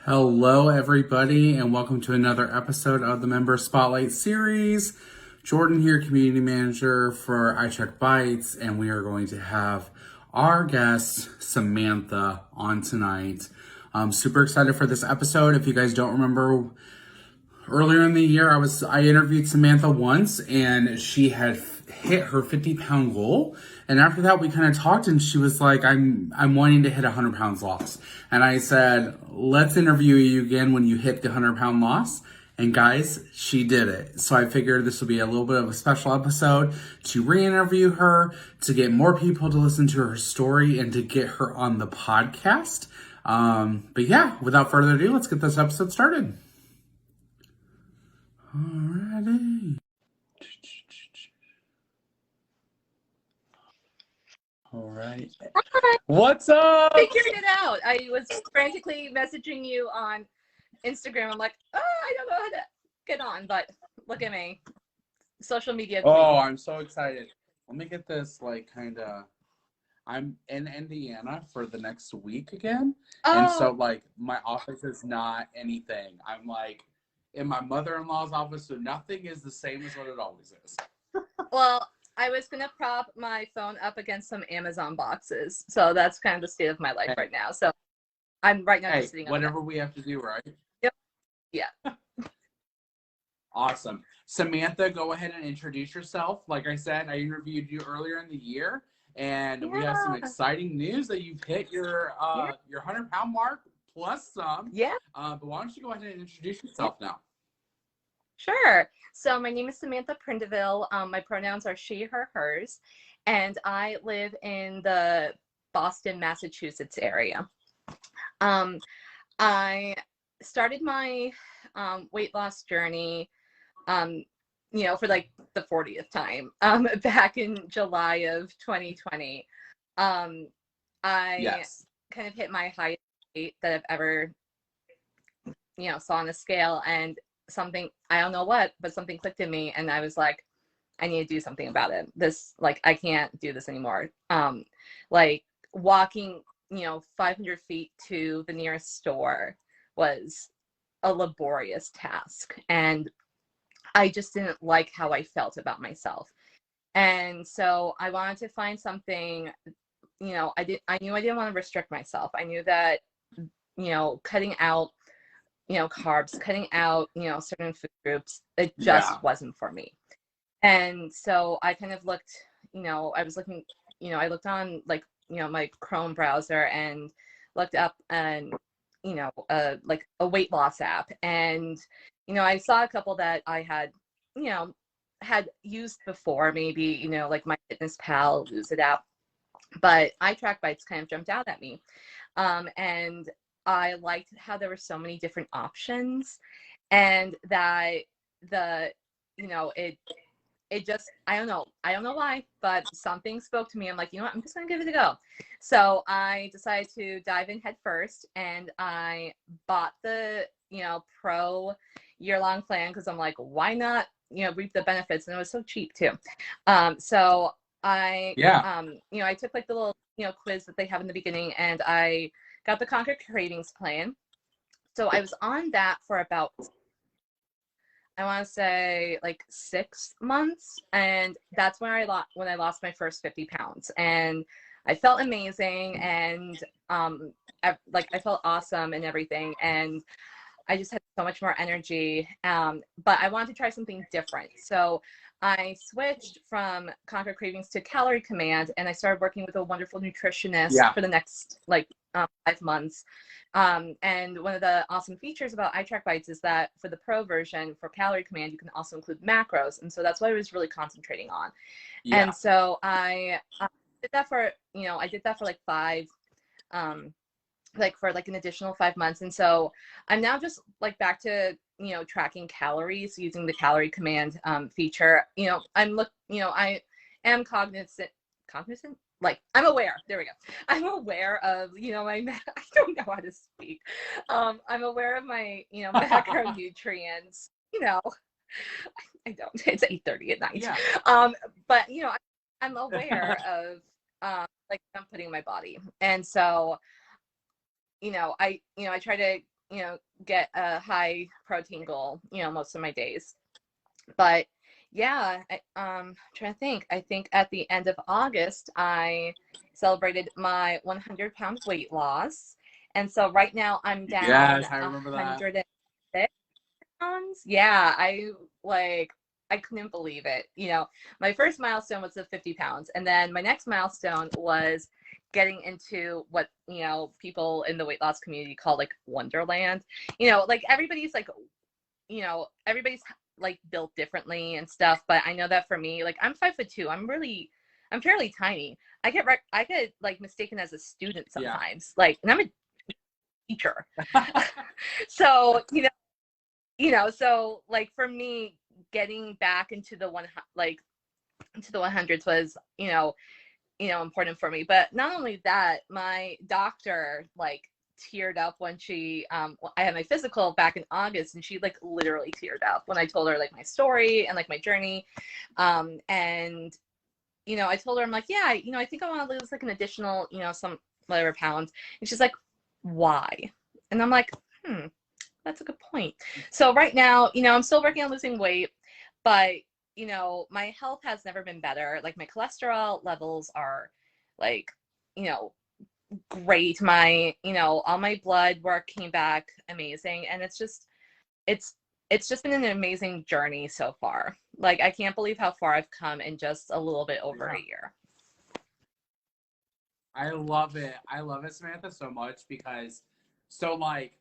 Hello, everybody, and welcome to another episode of the Member Spotlight series. Jordan here, community manager for iCheck Bites, and we are going to have our guest, Samantha, on tonight. I'm super excited for this episode. If you guys don't remember, earlier in the year, I interviewed Samantha once, and she had hit her 50-pound goal. And after that, we kind of talked, and she was like, I'm wanting to hit 100 pounds loss. And I said, let's interview you again when you hit the 100-pound loss. And guys, she did it. So I figured this would be a little bit of a special episode to re-interview her, to get more people to listen to her story, and to get her on the podcast. But yeah, without further ado, let's get this episode started. Alrighty. All right. What's up? Figured it out. I was frantically messaging you on Instagram. I'm like, oh, I don't know how to get on, but look at me. Social media queen. Oh, I'm so excited. Let me get this, I'm in Indiana for the next week again. Oh. And so, my office is not anything. I'm, in my mother-in-law's office, so nothing is the same as what it always is. Well, I was going to prop my phone up against some Amazon boxes. So that's kind of the state of my life right now. So I'm right now just sitting on whatever we have to do, right? Yep. Yeah. Awesome. Samantha, go ahead and introduce yourself. Like I said, I interviewed you earlier in the year, and we have some exciting news that you've hit your 100-pound mark plus some. Yeah. But why don't you go ahead and introduce yourself now? Sure. So my name is Samantha Prindeville. My pronouns are she, her, hers, and I live in the Boston, Massachusetts area. I started my weight loss journey, for like the 40th time, back in July of 2020. I kind of hit my highest weight that I've ever, saw on the scale, and something, I don't know what, but something clicked in me, and I was like, I need to do something about it. I can't do this anymore. Walking, 500 feet to the nearest store was a laborious task, and I just didn't like how I felt about myself. And so I wanted to find something, I knew I didn't want to restrict myself. I knew that, cutting out carbs, cutting out, certain food groups, it just wasn't for me. And so I kind of looked, I looked on my Chrome browser and looked up and, a weight loss app. And, I saw a couple that I had, had used before, maybe, like My Fitness Pal, Lose It app, but iCheck Bites kind of jumped out at me. And I liked how there were so many different options, and that it just, I don't know why, but something spoke to me. I'm like, I'm just gonna give it a go. So I decided to dive in head first, and I bought the pro year-long plan, because I'm like, why not reap the benefits? And it was so cheap too. So I I took the little quiz that they have in the beginning, and I got the Conquer Cravings plan. So I was on that for about, I want to say 6 months. And that's when I lost my first 50 pounds. And I felt amazing. And I felt awesome and everything. And I just had so much more energy. But I wanted to try something different. So I switched from Conquer Cravings to Calorie Command, and I started working with a wonderful nutritionist for the next 5 months. And one of the awesome features about iCheck Bites is that for the pro version, for Calorie Command, you can also include macros. And so that's what I was really concentrating on. Yeah. And so I did that for, I did that for 5, for an additional 5 months. And so I'm now just back to, tracking calories using the Calorie Command feature. I am cognizant, I'm aware. There we go. I'm aware of, I don't know how to speak. I'm aware of my, macronutrients. I don't. It's 8:30 at night. Yeah. But I'm aware of I'm putting in my body, and so I try to get a high protein goal, most of my days. But yeah, trying to think. I think at the end of August, I celebrated my 100-pound weight loss. And so right now I'm down Yes, I remember that. 106 pounds. Yeah, I couldn't believe it. My first milestone was the 50 pounds. And then my next milestone was getting into what, people in the weight loss community call like Wonderland. Like everybody's like built differently and stuff, but I know that for me, like I'm 5'2", I'm fairly tiny. I get like mistaken as a student Yeah. sometimes, like, and I'm a teacher. So so like for me, getting back into the into the 100s was important for me. But not only that, my doctor like teared up when I had my physical back in August, and she like literally teared up when I told her like my story and like my journey. And I told her, I'm like, yeah, I think I want to lose like an additional, some whatever pounds. And she's like, why? And I'm like, that's a good point. So right now, I'm still working on losing weight, but my health has never been better. Like my cholesterol levels are like, great. All my blood work came back amazing. And it's just been an amazing journey so far. Like, I can't believe how far I've come in just a little bit over a year. I love it. I love it, Samantha, so much because like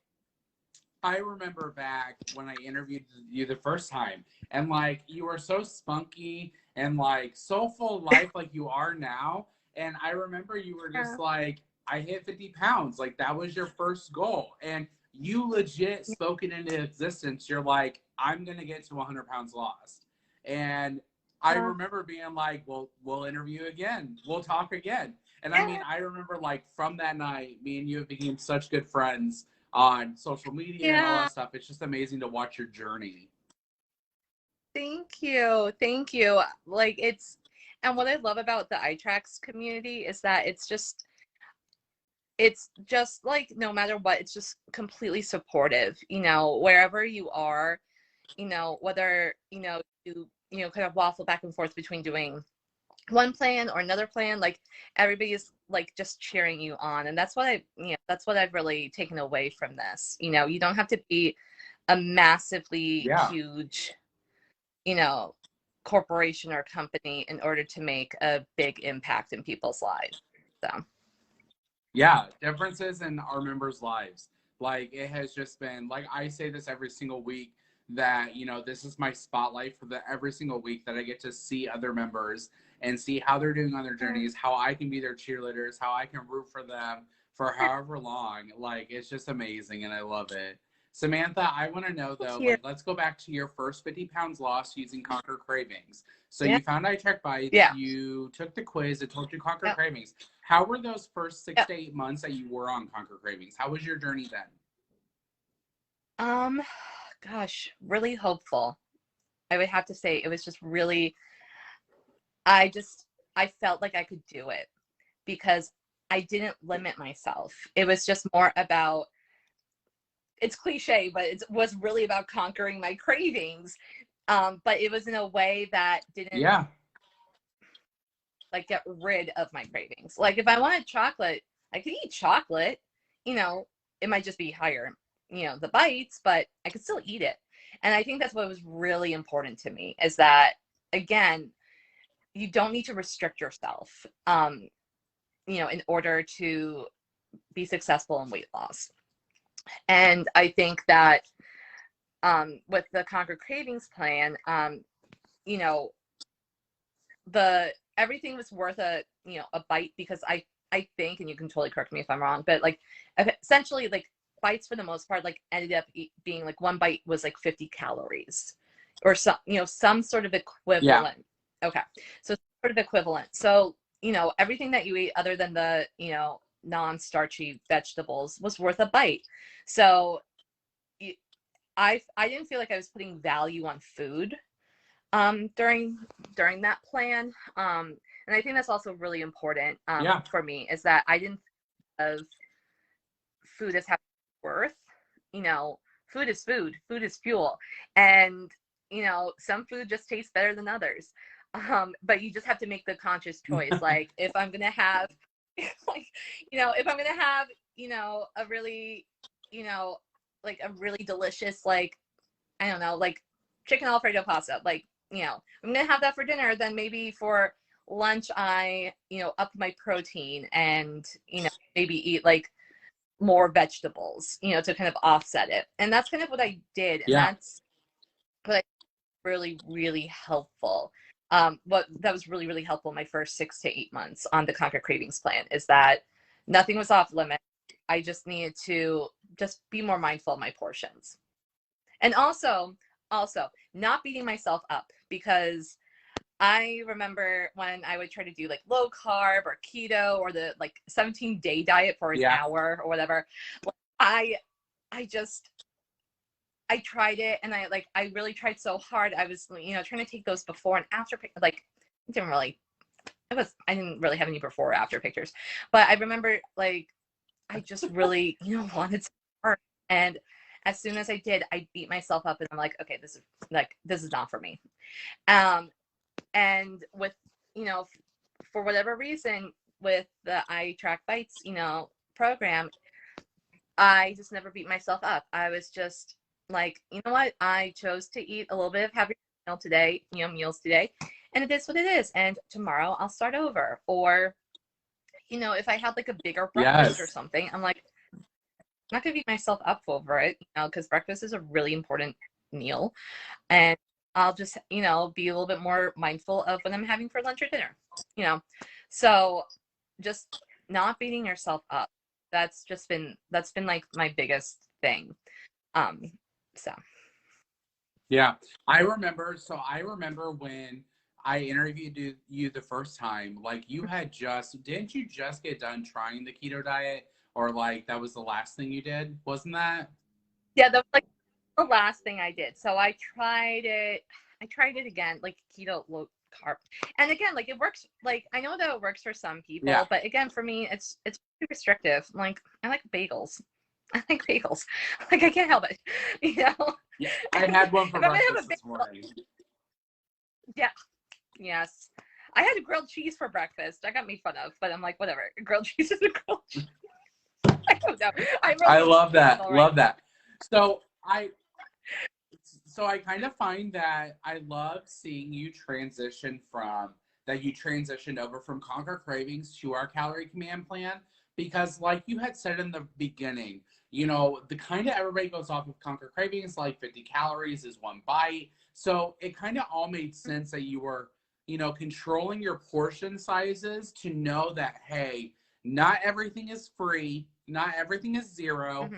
I remember back when I interviewed you the first time, and like you were so spunky and like so full of life like you are now. And I remember you were just like, I hit 50 pounds. Like that was your first goal. And you legit spoke it into existence. You're like, I'm going to get to 100 pounds lost. And I remember being like, well, we'll interview again. We'll talk again. And I mean, I remember like from that night, me and you became such good friends on social media and all that stuff. It's just amazing to watch your journey. Thank you. Thank you. Like and what I love about the iTracks community is that it's just like, no matter what, it's just completely supportive, wherever you are, whether, you kind of waffle back and forth between doing one plan or another plan, like everybody's like just cheering you on. And that's what I've really taken away from this. You don't have to be a massively huge, corporation or company in order to make a big impact in people's lives. So yeah, differences in our members' lives. Like it has just been like I say this every single week that this is my spotlight for every single week that I get to see other members and see how they're doing on their journeys, how I can be their cheerleaders, how I can root for them for however long. Like it's just amazing and I love it. Samantha, I want to know though, like let's go back to your first 50 pounds lost using Conquer Cravings. So you found iCheck Bites, you took the quiz, it told you Conquer Cravings. How were those first 6 to 8 months that you were on Conquer Cravings? How was your journey then? Gosh, really hopeful. I would have to say it was just really, I felt like I could do it because I didn't limit myself. It was just more about, it's cliche, but it was really about conquering my cravings. But it was in a way that didn't like get rid of my cravings. Like if I wanted chocolate, I could eat chocolate, it might just be higher, the bites, but I could still eat it. And I think that's what was really important to me is that, again, you don't need to restrict yourself, in order to be successful in weight loss. And I think that with the Conquer Cravings plan, everything was worth a bite because I think, and you can totally correct me if I'm wrong, but like essentially like bites for the most part like ended up being like one bite was like 50 calories or some sort of equivalent. Okay, so sort of equivalent. So everything that you eat other than the non-starchy vegetables was worth a bite. So I didn't feel like I was putting value on food during that plan. And I think that's also really important for me is that I didn't think of food as having worth, food is food, food is fuel. And, some food just tastes better than others. But you just have to make the conscious choice. Like if I'm going to have, like, if I'm going to have, a really, like a really delicious, like, I don't know, like chicken Alfredo pasta, like, I'm going to have that for dinner. Then maybe for lunch, I, up my protein and, maybe eat like more vegetables, to kind of offset it. And that's kind of what I did. And Yeah. that's what I really, really helpful. What that was really, really helpful my first 6 to 8 months on the Conquer Cravings plan is that nothing was off limit. I just needed to just be more mindful of my portions. And also not beating myself up, because I remember when I would try to do like low carb or keto or the like 17-day diet for an hour or whatever. I just I tried it, and I really tried so hard. I was, trying to take those before and after, like, I didn't really have any before or after pictures, but I remember like, I just really, wanted to start. And as soon as I did, I beat myself up and I'm like, okay, this is not for me. And with, for whatever reason with the I Track Bites, program, I just never beat myself up. I was just like, you know what? I chose to eat a little bit of heavy meals today, and it is what it is. And tomorrow I'll start over. Or, if I had like a bigger breakfast or something, I'm like, I'm not gonna beat myself up over it, because breakfast is a really important meal. And I'll just, be a little bit more mindful of what I'm having for lunch or dinner, So just not beating yourself up. That's been like my biggest thing. So. Yeah, I remember. So I remember when I interviewed you the first time, like didn't you just get done trying the keto diet, or like that was the last thing you did? Wasn't that? Yeah, that was like the last thing I did. So I tried it. Again, like keto low carb. And again, like it works. Like I know that it works for some people, but again, for me, it's pretty restrictive. Like I like bagels. Like I can't help it. Yeah, I had one for breakfast this morning. Yeah. Yes. I had a grilled cheese for breakfast. That got me fun of, but I'm like, whatever. Grilled cheese is a grilled cheese. I don't know. I love that. Love that. So I kind of find that I love seeing you transitioned over from Conquer Cravings to our Calorie Command Plan, because like you had said in the beginning, the kind of everybody goes off of Conquer Cravings, like 50 calories is one bite. So it kind of all made sense that you were, controlling your portion sizes to know that, hey, not everything is free. Not everything is zero.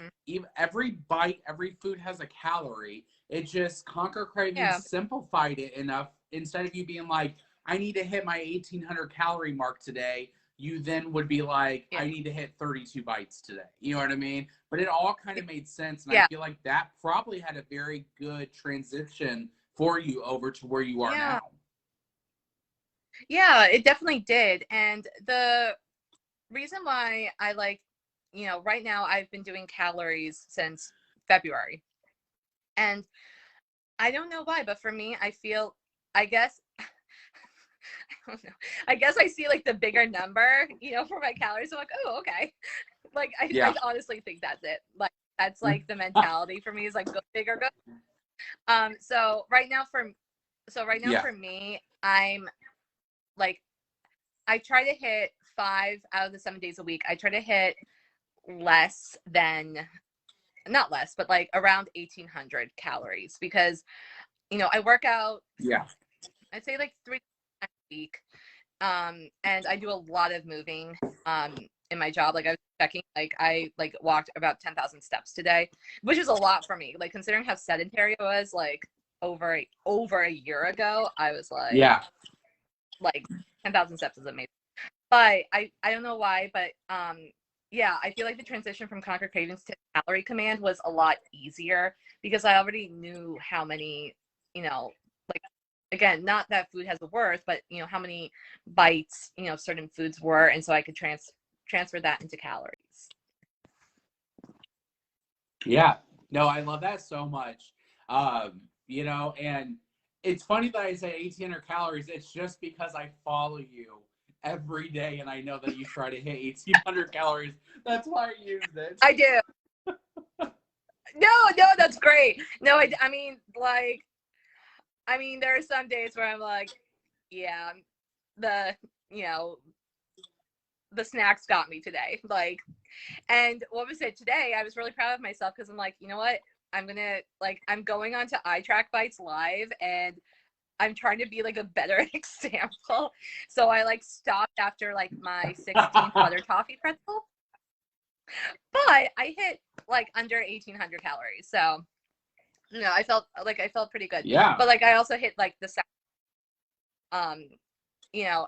Every bite, every food has a calorie. It just Conquer Cravings simplified it enough. Instead of you being like, I need to hit my 1,800 calorie mark today, you then would be like, I need to hit 32 bites today. You know what I mean? But it all kind of made sense. And I feel like that probably had a very good transition for you over to where you are now. Yeah, it definitely did. And the reason why I like, right now I've been doing calories since February. And I don't know why, but for me, I feel, I guess, I don't know. I guess I see like the bigger number, for my calories. I'm like, oh, okay. Like, I honestly think that's it. Like, that's like the mentality for me is like, go big or go. So right now for me, I'm like, I try to hit 5 out of the 7 days a week. I try to hit not less, but like around 1,800 calories, because, I work out. Yeah. I'd say like 3 times a week. And I do a lot of moving, in my job. Like I was checking, like I walked about 10,000 steps today, which is a lot for me. Like considering how sedentary I was, like over a year ago, I was like, like 10,000 steps is amazing. But I don't know why, but I feel like the transition from Conquer Cravings to Calorie Command was a lot easier, because I already knew how many, like, again, not that food has a worth, but how many bites, certain foods were, and so I could transfer that into calories. Yeah, No, I love that so much. You know, and it's funny that I say 1,800 calories. It's just because I follow you every day and I know that you try to hit 1,800 calories. That's why I used it. I do. No, that's great. No, I mean, like, there are some days where I'm like, yeah, the, you know, the snacks got me today. Like, and what was it today? I was really proud of myself because I'm like, you know what? I'm going on to iTrack Bites Live and I'm trying to be like a better example. So I like stopped after like my 16th butter toffee pretzel, but I hit like under 1,800 calories. So, I felt pretty good. Yeah. But like I also hit like the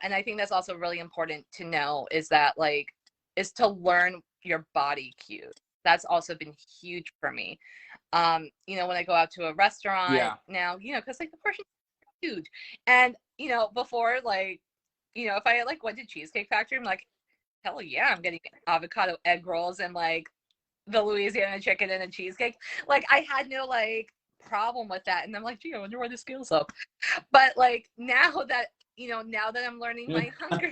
and I think that's also really important to know is to learn your body cues. That's also been huge for me. When I go out to a restaurant now, because like the portion is huge. And, before, like, if I like went to Cheesecake Factory, I'm like, hell yeah, I'm getting avocado egg rolls and like the Louisiana chicken and a cheesecake. Like I had no like problem with that. And I'm like, gee, I wonder where the scale's up. But like now that I'm learning my hunger,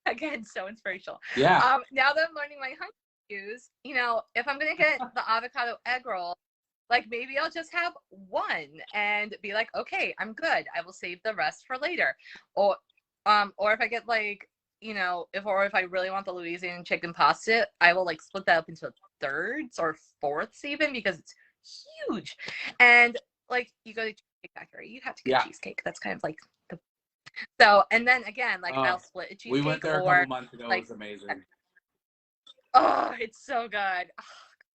again, so inspirational. Yeah. Now that I'm learning my hunger cues, if I'm gonna get the avocado egg roll, like maybe I'll just have one and be like, okay, I'm good. I will save the rest for later. Or if I get like, if I really want the Louisiana chicken pasta, I will like split that up into thirds or fourths even because it's huge. And like you go to Cheesecake Factory, you have to get cheesecake. That's kind of like the and then again, like I'll split a cheesecake. We went there a couple months ago. Like, it was amazing. Oh, it's so good. Oh,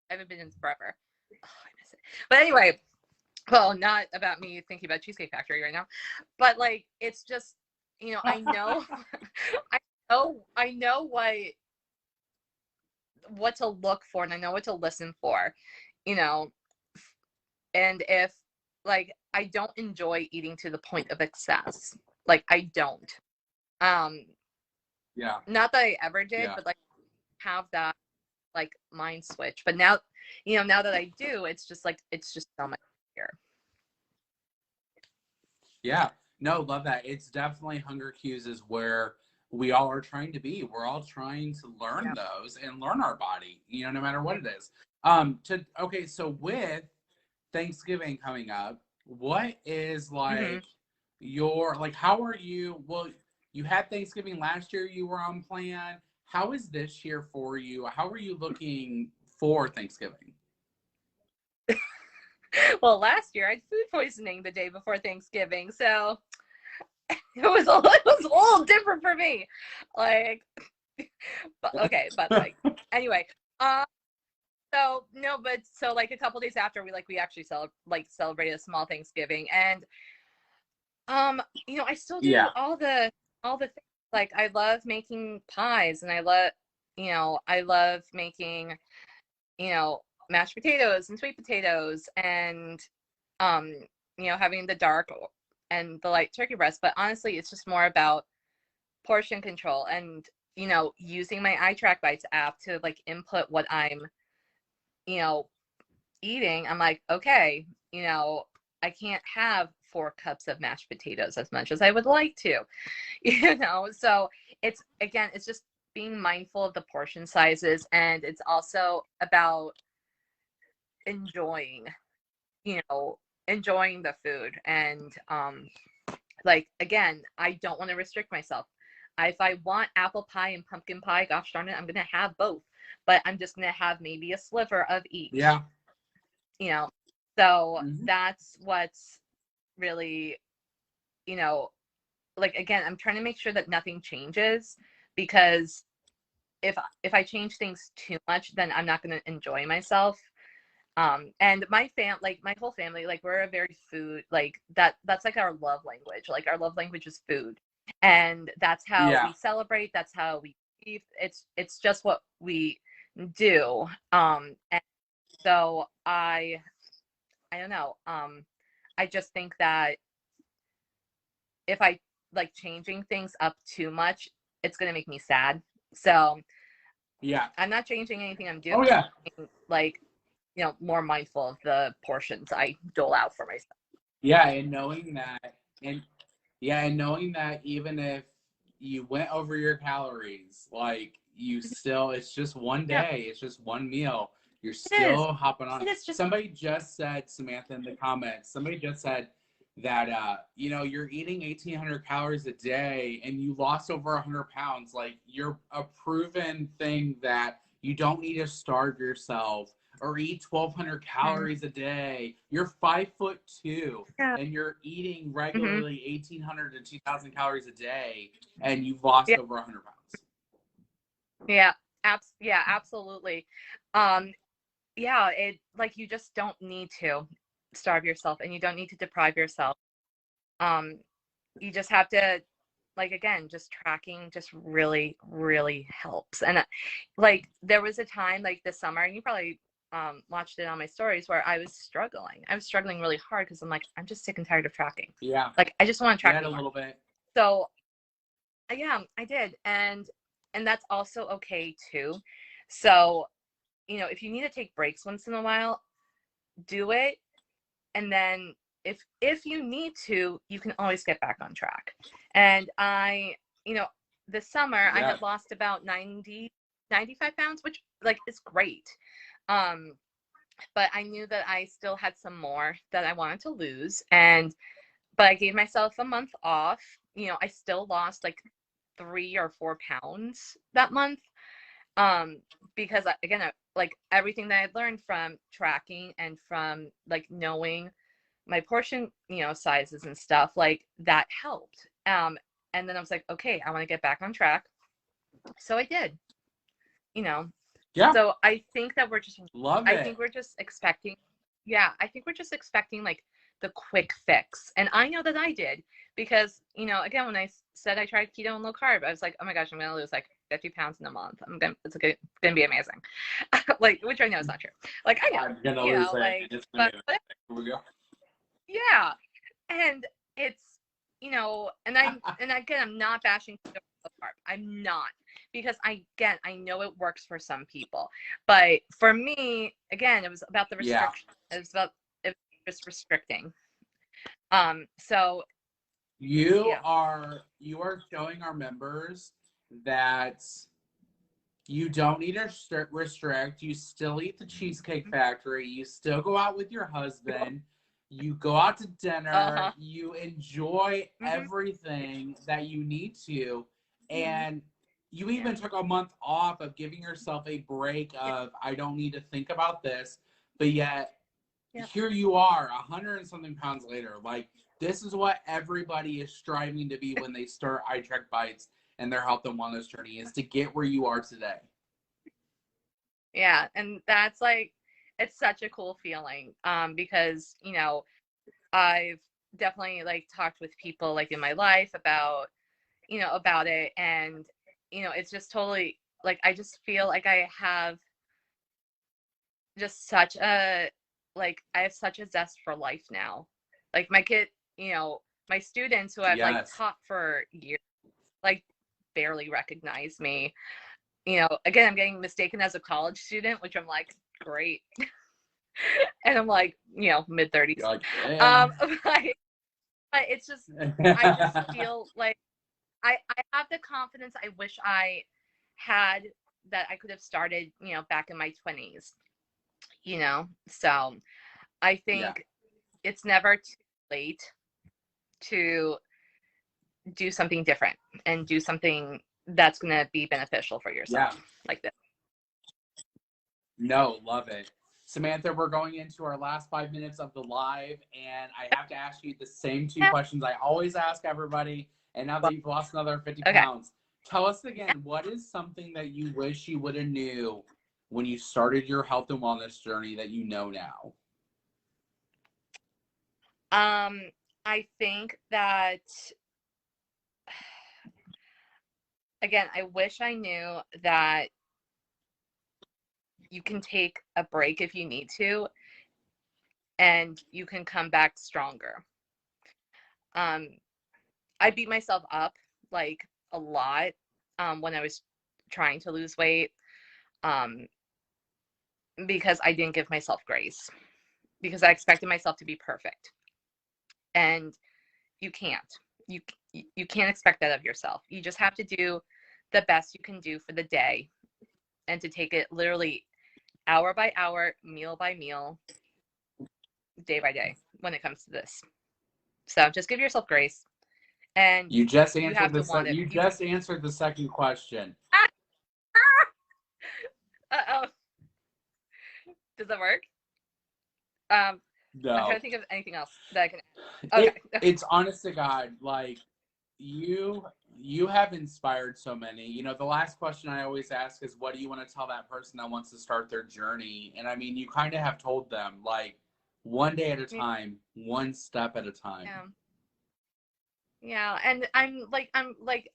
I haven't been in forever. Oh, I miss it. But anyway, well, not about me thinking about Cheesecake Factory right now, but like it's just, I know, I know what to look for, and I know what to listen for, and if like I don't enjoy eating to the point of excess, like I don't. Not that I ever did, but like have that like mind switch. But now, now that I do, it's just so much easier. Yeah. No, love that. It's definitely hunger cues is where we all are trying to be. We're all trying to learn those and learn our body, no matter what it is. Okay, so with Thanksgiving coming up, what is like your, like, how are you? Well, you had Thanksgiving last year, you were on plan. How is this year for you? How are you looking for Thanksgiving? Well, last year I had food poisoning the day before Thanksgiving, so it was a little different for me. Like, but okay, but like anyway, so no, but so like a couple days after we actually celebrated a small Thanksgiving, and I still do all the things. Like I love making pies, and I love making mashed potatoes and sweet potatoes, and having the dark and the light turkey breast. But honestly, it's just more about portion control and using my iTrack Bites app to like input what I'm eating. I'm like, okay, I can't have 4 cups of mashed potatoes as much as I would like to, so it's just being mindful of the portion sizes, and it's also about enjoying the food. And like again, I don't want to restrict myself. If I want apple pie and pumpkin pie, gosh darn it, I'm gonna have both, but I'm just gonna have maybe a sliver of each. So that's what's really, like again, I'm trying to make sure that nothing changes, because if I change things too much, then I'm not going to enjoy myself. And my whole family, like we're a very food, like that's like our love language. Like our love language is food, and that's how we celebrate. That's how we eat. It's just what we do. And so I don't know. I just think that if I like changing things up too much, it's going to make me sad. So I'm not changing anything I'm doing. Like more mindful of the portions I dole out for myself. Yeah, and knowing that, and yeah, and knowing that even if you went over your calories, like you still, it's just one Yeah, day, it's just one meal. You're it is. still hopping on. It is just. Somebody just said, Samantha, in the comments, somebody just said that, you're eating 1,800 calories a day and you lost over 100 pounds. Like, you're a proven thing that you don't need to starve yourself or eat 1,200 Mhm. calories a day. You're 5'2" Yeah. and you're eating Hmm. regularly 1,800 to 2,000 calories a day, and you've lost Yeah. over 100 pounds. Yeah. Yeah. Absolutely. Um. Yeah. It like you just don't need to starve yourself, and you don't need to deprive yourself. Um. You just have to, like, again, just tracking just really really helps. And like there was a time like this summer, and you probably watched it on my stories, where I was struggling really hard because I'm like, I'm just sick and tired of tracking. Yeah, Like, I just want to you track had a more. little bit. So yeah, I did. And that's also okay too. So if you need to take breaks once in a while, do it. And then if you need to, you can always get back on track. And you know this summer I Yeah. had lost about 95 pounds, which like is great. um but I knew that I still had some more that I wanted to lose. And but I gave myself a month off. I still lost like 3 or 4 pounds that month. um because again, like everything that I learned from tracking and from like knowing my portion sizes and stuff, like that helped. And then I was like, okay, I want to get back on track. So I did. you know Yeah, so love I it. think we're just expecting, yeah, I think we're just expecting like the quick fix. And I know that I did, because again, when I said I tried keto and low carb, I was like, oh my gosh, I'm gonna lose like 50 pounds in a month. It's gonna be amazing. Like, which I know is not true. Like, I know, I'm gonna lose it, like, and it's gonna but, be but here we go. yeah. And it's and again, I'm not bashing keto or low carb. I'm not, because I know it works for some people, but for me, again, it was about the Yeah, restriction. It was just restricting. So yeah. you are showing our members that you don't need to restrict. You still eat the Cheesecake Factory. You still go out with your husband. You go out to dinner. Uh-huh. You enjoy Hmm. everything that you need to. And you Yeah. even took a month off of giving yourself a break Yeah. of, I don't need to think about this. But yet, Yeah. here you are, 100 and something pounds later. Like, this is what everybody is striving to be when they start iTrek Bites and their health and wellness journey, is to get where you are today. Yeah. And that's like, it's such a cool feeling. Because I've definitely like talked with people like in my life about it. And it's just totally like, I just feel like I have just such a I have such a zest for life now. Like my kid, my students who I've like Yes. taught for years, like barely recognize me. Again, I'm getting mistaken as a college student, which I'm like, great. And I'm like, mid 30s. You're like, yeah. Um, but, but it's just, I just feel like I have the confidence I wish I had, that I could have started, back in my 20s. So I Yeah. think it's never too late to do something different and do something that's going to be beneficial for Yeah. yourself, like this. No, love it. Samantha, we're going into our last 5 minutes of the live, and I have to ask you the same two Yeah. questions I always ask everybody. And now that you've lost another 50 Okay. pounds, tell us again, what is something that you wish you would have knew when you started your health and wellness journey that you know now? Um, I think that, again, I wish I knew that you can take a break if you need to, and you can come back stronger. Um, I beat myself up like a lot when I was trying to lose weight. Um, because I didn't give myself grace, because I expected myself to be perfect. And you can't. You you can't expect that of yourself. You just have to do the best you can do for the day, and to take it literally hour by hour, meal by meal, day by day when it comes to this. So just give yourself grace, and You just you answered have to want it. you just answered the second question. Uh-oh. Does that work? I'm trying No. to think of anything else that I can. Okay. It's honest to God, like you have inspired so many. You know, the last question I always ask is, what do you want to tell that person that wants to start their journey? And I mean, you kind of have told them, like, one day at a time, one step at a time. Yeah. Yeah, and I'm like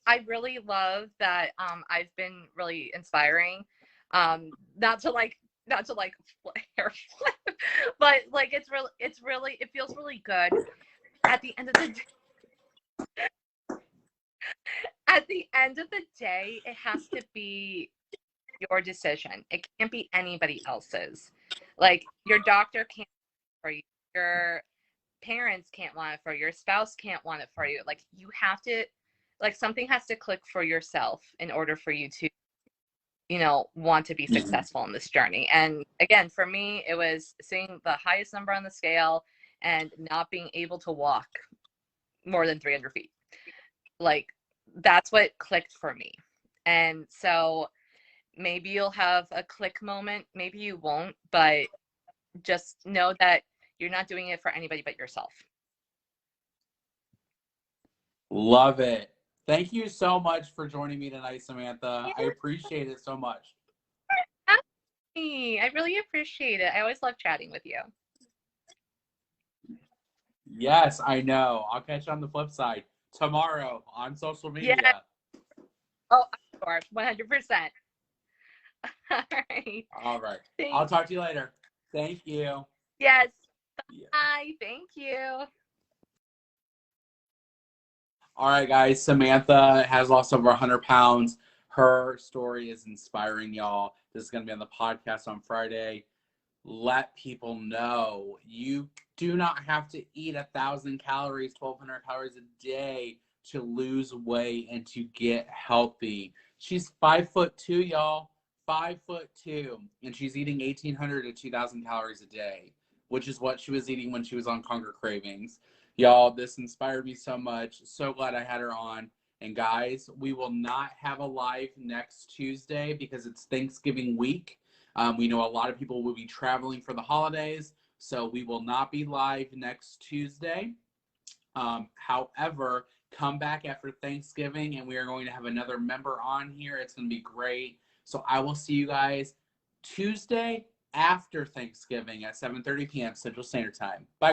I really love that I've been really inspiring. Not to like hair flip, but like it's really it feels really good at the end of the at the end of the day, it has to be your decision. It can't be anybody else's. Like your doctor can't for you, your parents can't want it for you, your spouse can't want it for you. Like you have to, like something has to click for yourself in order for you to, want to be successful in this journey. And again, for me, it was seeing the highest number on the scale and not being able to walk more than 300 feet. Like that's what clicked for me. And so maybe you'll have a click moment, maybe you won't, but just know that you're not doing it for anybody but yourself. Love it. Thank you so much for joining me tonight, Samantha. I appreciate it so much. I really appreciate it. I always love chatting with you. Yes, I know. I'll catch you on the flip side tomorrow on social media. Yeah. Oh, of course, 100%. All right. All right. Thanks. I'll talk to you later. Thank you. Yes. Yeah. Bye. Thank you. All right, guys. Samantha has lost over 100 pounds. Her story is inspiring, y'all. This is going to be on the podcast on Friday. Let people know you do not have to eat 1,000 calories, 1,200 calories a day to lose weight and to get healthy. She's 5'2", y'all. 5'2", and she's eating 1,800 to 2,000 calories a day, which is what she was eating when she was on Hunger Cravings. Y'all, this inspired me so much. So glad I had her on. And guys, we will not have a live next Tuesday because it's Thanksgiving week. We know a lot of people will be traveling for the holidays, so we will not be live next Tuesday. However, come back after Thanksgiving, and we are going to have another member on here. It's going to be great. So I will see you guys Tuesday after Thanksgiving at 7:30 p.m. Central Standard Time. Bye.